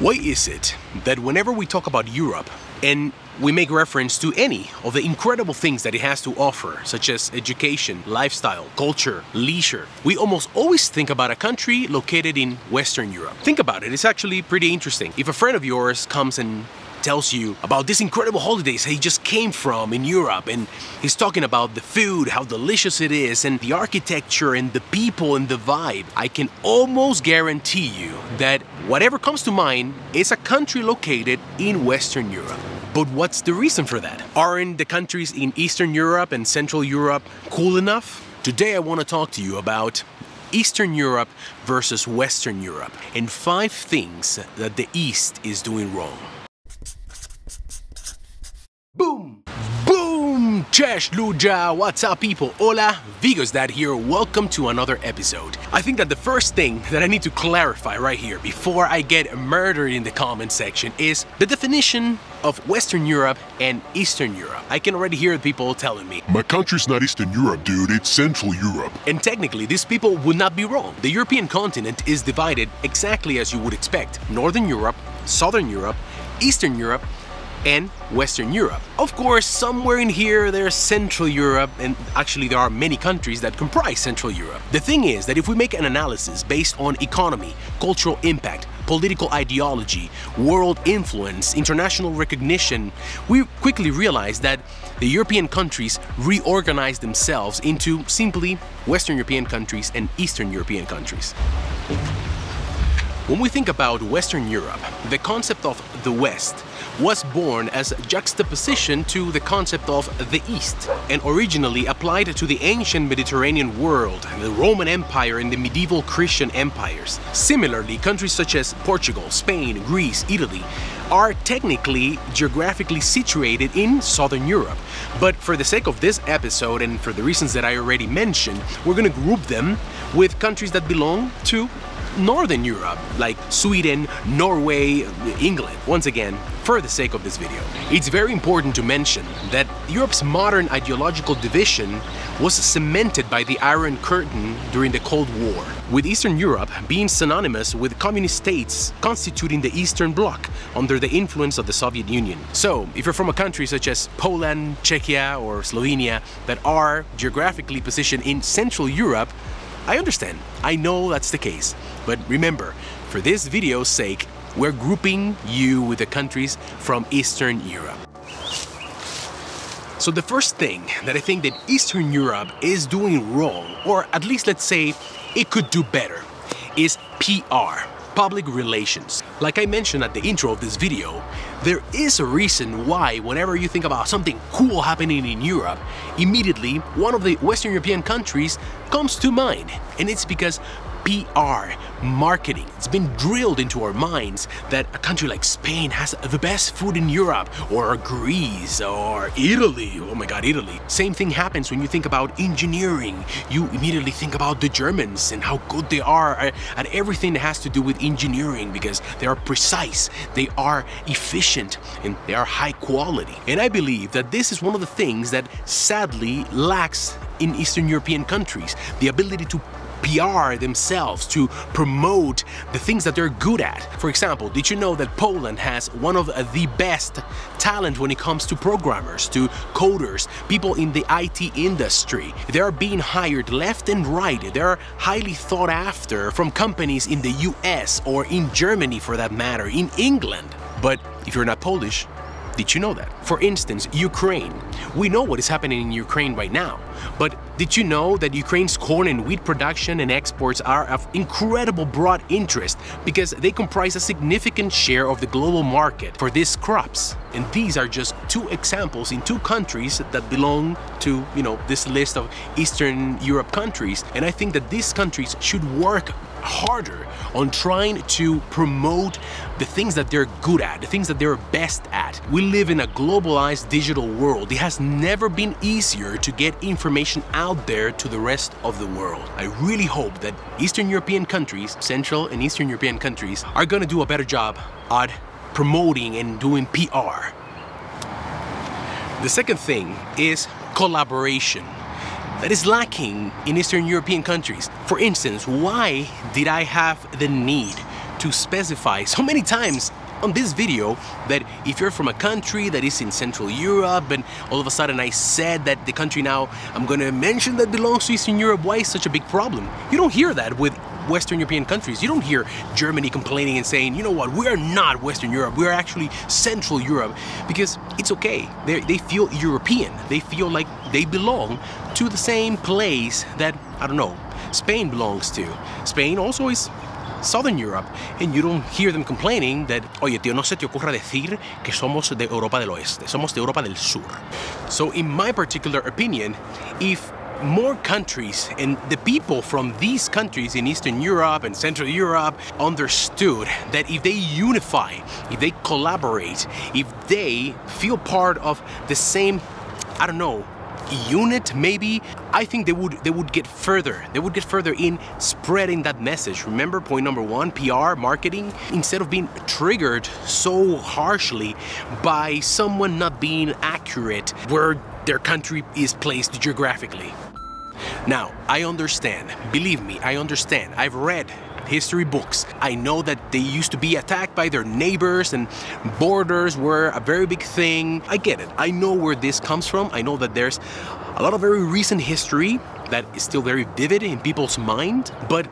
Why is it that whenever we talk about Europe and we make reference to any of the incredible things that it has to offer, such as education, lifestyle, culture, leisure, we almost always think about a country located in Western Europe? Think about it, it's actually pretty interesting. If a friend of yours comes and tells you about these incredible holidays he just came from in Europe, and he's talking about the food, how delicious it is, and the architecture and the people and the vibe, I can almost guarantee you that whatever comes to mind is a country located in Western Europe. But what's the reason for that? Aren't the countries in Eastern Europe and Central Europe cool enough? Today I want to talk to you about Eastern Europe versus Western Europe and 5 things that the East is doing wrong. Boom! Boom! Cześć ludzie! What's up people? Hola! Vigo's dad here. Welcome to another episode. I think that the first thing that I need to clarify right here before I get murdered in the comment section is the definition of Western Europe and Eastern Europe. I can already hear people telling me, my country's not Eastern Europe, dude, it's Central Europe. And technically, these people would not be wrong. The European continent is divided exactly as you would expect. Northern Europe, Southern Europe, Eastern Europe, and Western Europe. Of course, somewhere in here there's Central Europe, and actually there are many countries that comprise Central Europe. The thing is that if we make an analysis based on economy, cultural impact, political ideology, world influence, international recognition, we quickly realize that the European countries reorganize themselves into simply Western European countries and Eastern European countries. When we think about Western Europe, the concept of the West was born as a juxtaposition to the concept of the East, and originally applied to the ancient Mediterranean world, the Roman Empire and the medieval Christian empires. Similarly, countries such as Portugal, Spain, Greece, Italy are technically geographically situated in Southern Europe. But for the sake of this episode and for the reasons that I already mentioned, we're gonna group them with countries that belong to Northern Europe, like Sweden, Norway, England. Once again, for the sake of this video, it's very important to mention that Europe's modern ideological division was cemented by the Iron Curtain during the Cold War, with Eastern Europe being synonymous with communist states constituting the Eastern Bloc under the influence of the Soviet Union. So, if you're from a country such as Poland, Czechia, or Slovenia that are geographically positioned in Central Europe, I understand, I know that's the case, but remember, for this video's sake, we're grouping you with the countries from Eastern Europe. So the first thing that I think that Eastern Europe is doing wrong, or at least let's say it could do better, is PR. Public relations. Like I mentioned at the intro of this video, there is a reason why whenever you think about something cool happening in Europe, immediately one of the Western European countries comes to mind, and it's because PR, marketing. It's been drilled into our minds that a country like Spain has the best food in Europe, or Greece, or Italy. Oh my god, Italy. Same thing happens when you think about engineering. You immediately think about the Germans and how good they are at everything that has to do with engineering, because they are precise, they are efficient, and they are high quality. And I believe that this is one of the things that sadly lacks in Eastern European countries, the ability to PR themselves, to promote the things that they're good at. For example, did you know that Poland has one of the best talent when it comes to programmers, to coders, people in the IT industry? They are being hired left and right. They are highly thought after from companies in the US or in Germany for that matter, in England. But if you're not Polish, did you know that? For instance, Ukraine. We know what is happening in Ukraine right now, but did you know that Ukraine's corn and wheat production and exports are of incredible broad interest because they comprise a significant share of the global market for these crops? And these are just 2 examples in 2 countries that belong to, this list of Eastern Europe countries. And I think that these countries should work harder on trying to promote the things that they're good at, the things that they're best at. We live in a globalized digital world. It has never been easier to get information out there to the rest of the world. I really hope that Eastern European countries, Central and Eastern European countries, are gonna do a better job at promoting and doing PR. The second thing is collaboration. That is lacking in Eastern European countries. For instance, why did I have the need to specify so many times on this video that if you're from a country that is in Central Europe and all of a sudden I said that the country now I'm gonna mention that belongs to Eastern Europe, why is such a big problem? You don't hear that with Western European countries. You don't hear Germany complaining and saying, you know what, we are not Western Europe, we are actually Central Europe, because it's okay. They feel European. They feel like they belong to the same place that, I don't know, Spain belongs to. Spain also is Southern Europe, and you don't hear them complaining that, oye tío, no se te ocurra decir que somos de Europa del Oeste, somos de Europa del Sur. So in my particular opinion, if more countries and the people from these countries in Eastern Europe and Central Europe understood that if they unify, if they collaborate, if they feel part of the same, I don't know, unit maybe, I think they would get further. They would get further in spreading that message. Remember point number one, PR, marketing, instead of being triggered so harshly by someone not being accurate where their country is placed geographically. Now, I understand, believe me, I understand. I've read history books. I know that they used to be attacked by their neighbors and borders were a very big thing. I get it. I know where this comes from. I know that there's a lot of very recent history that is still very vivid in people's mind, but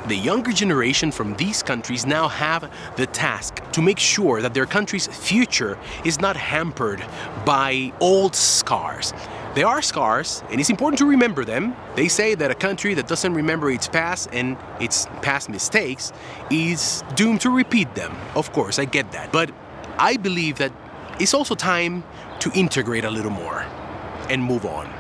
the younger generation from these countries now have the task to make sure that their country's future is not hampered by old scars. They are scars, and it's important to remember them. They say that a country that doesn't remember its past and its past mistakes is doomed to repeat them. Of course, I get that. But I believe that it's also time to integrate a little more and move on.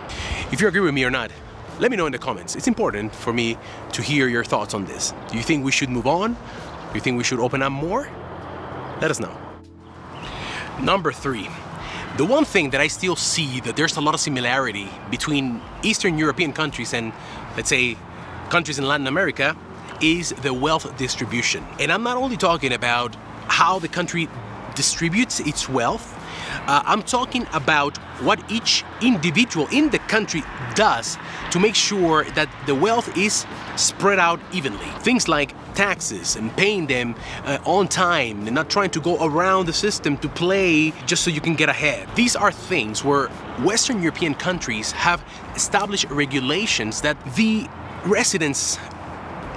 If you agree with me or not, let me know in the comments. It's important for me to hear your thoughts on this. Do you think we should move on? Do you think we should open up more? Let us know. Number 3. The one thing that I still see that there's a lot of similarity between Eastern European countries and, let's say, countries in Latin America is the wealth distribution. And I'm not only talking about how the country distributes its wealth, I'm talking about what each individual in the country does to make sure that the wealth is spread out evenly. Things like taxes and paying them on time and not trying to go around the system to play just so you can get ahead. These are things where Western European countries have established regulations that the residents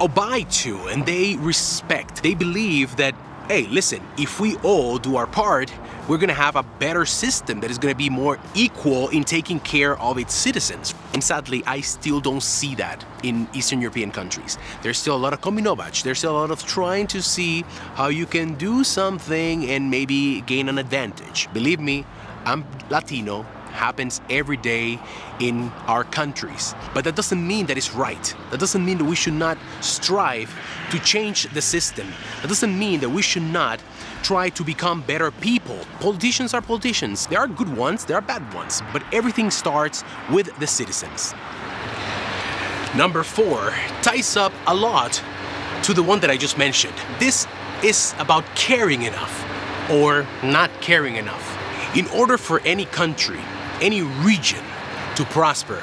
abide to and they respect. They believe that, hey, listen, if we all do our part, we're gonna have a better system that is gonna be more equal in taking care of its citizens. And sadly, I still don't see that in Eastern European countries. There's still a lot of kombinować. There's still a lot of trying to see how you can do something and maybe gain an advantage. Believe me, I'm Latino. Happens every day in our countries. But that doesn't mean that it's right. That doesn't mean that we should not strive to change the system. That doesn't mean that we should not try to become better people. Politicians are politicians. There are good ones, there are bad ones, but everything starts with the citizens. Number 4 ties up a lot to the one that I just mentioned. This is about caring enough or not caring enough. In order for any country, any region to prosper,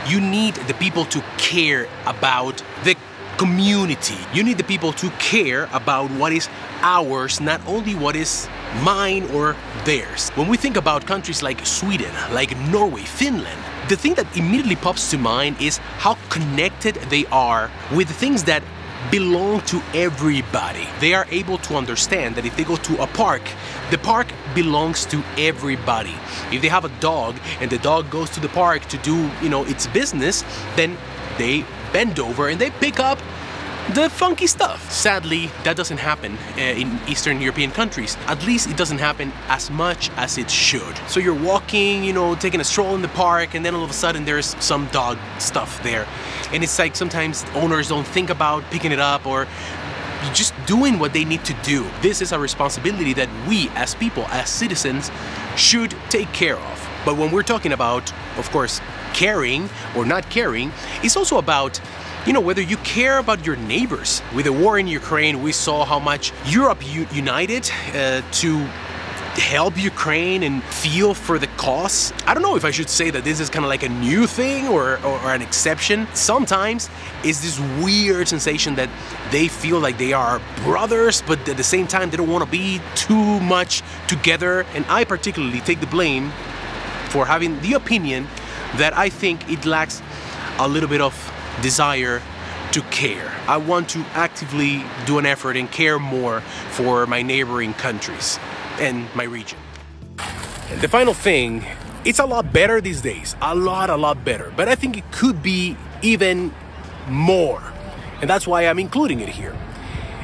you need the people to care about the community. You need the people to care about what is ours, not only what is mine or theirs. When we think about countries like Sweden, like Norway, Finland, the thing that immediately pops to mind is how connected they are with things that belong to everybody. They are able to understand that if they go to a park, the park belongs to everybody. If they have a dog and the dog goes to the park to do, its business, then they bend over and they pick up the funky stuff. Sadly, that doesn't happen in Eastern European countries. At least it doesn't happen as much as it should. So you're walking, taking a stroll in the park, and then all of a sudden there's some dog stuff there. And it's like sometimes owners don't think about picking it up or just doing what they need to do. This is a responsibility that we as people, as citizens, should take care of. But when we're talking about, of course, caring or not caring, it's also about whether you care about your neighbors. With the war in Ukraine, we saw how much Europe united to help Ukraine and feel for the cause. I don't know if I should say that this is kind of like a new thing or an exception. Sometimes it's this weird sensation that they feel like they are brothers, but at the same time they don't want to be too much together. And I particularly take the blame for having the opinion that I think it lacks a little bit of desire to care. I want to actively do an effort and care more for my neighboring countries and my region. And the final thing, it's a lot better these days, a lot better, but I think it could be even more, and that's why I'm including it here.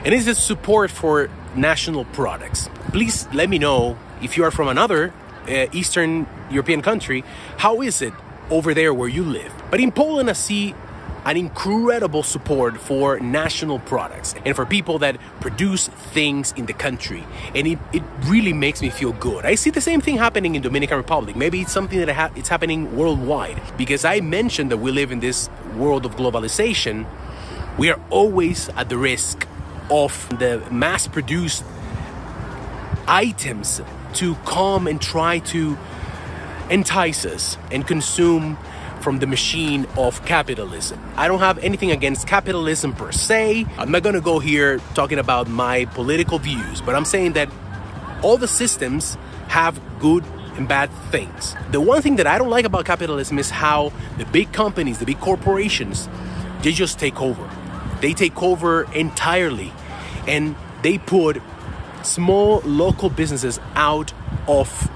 And it's the support for national products. Please let me know if you are from another Eastern European country, how is it over there where you live? But in Poland I see an incredible support for national products and for people that produce things in the country, and it really makes me feel good. I see the same thing happening in Dominican Republic. Maybe it's something that it's happening worldwide, because I mentioned that we live in this world of globalization. We are always at the risk of the mass-produced items to come and try to entice us and consume from the machine of capitalism. I don't have anything against capitalism per se. I'm not gonna go here talking about my political views, but I'm saying that all the systems have good and bad things. The one thing that I don't like about capitalism is how the big companies, the big corporations, they just take over. They take over entirely, and they put small local businesses out of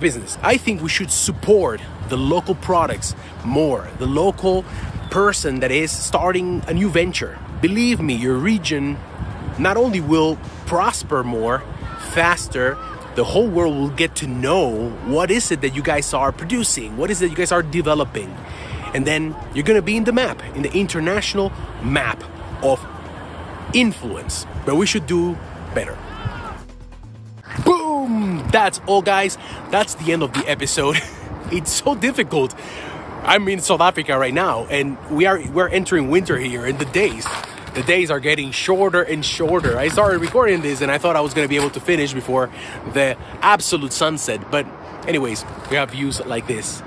business. I think we should support the local products more, the local person that is starting a new venture. Believe me, your region not only will prosper more, faster, the whole world will get to know what is it that you guys are producing, what is it you guys are developing. And then you're gonna be in the map, in the international map of influence. But we should do better. Boom! That's all, guys. That's the end of the episode. It's so difficult. I'm in South Africa right now, and we're entering winter here, and the days are getting shorter and shorter. I started recording this and I thought I was gonna be able to finish before the absolute sunset, but anyways, we have views like this.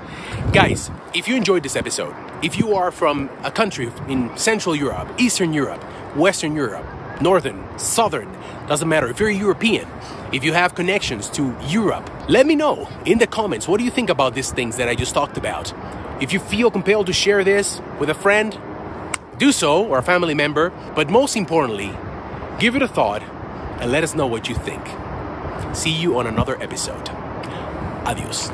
Guys, if you enjoyed this episode, if you are from a country in Central Europe, Eastern Europe, Western Europe, Northern, Southern, doesn't matter, if you're a European, if you have connections to Europe, let me know in the comments, what do you think about these things that I just talked about? If you feel compelled to share this with a friend, do so, or a family member, but most importantly, give it a thought and let us know what you think. See you on another episode. Adios.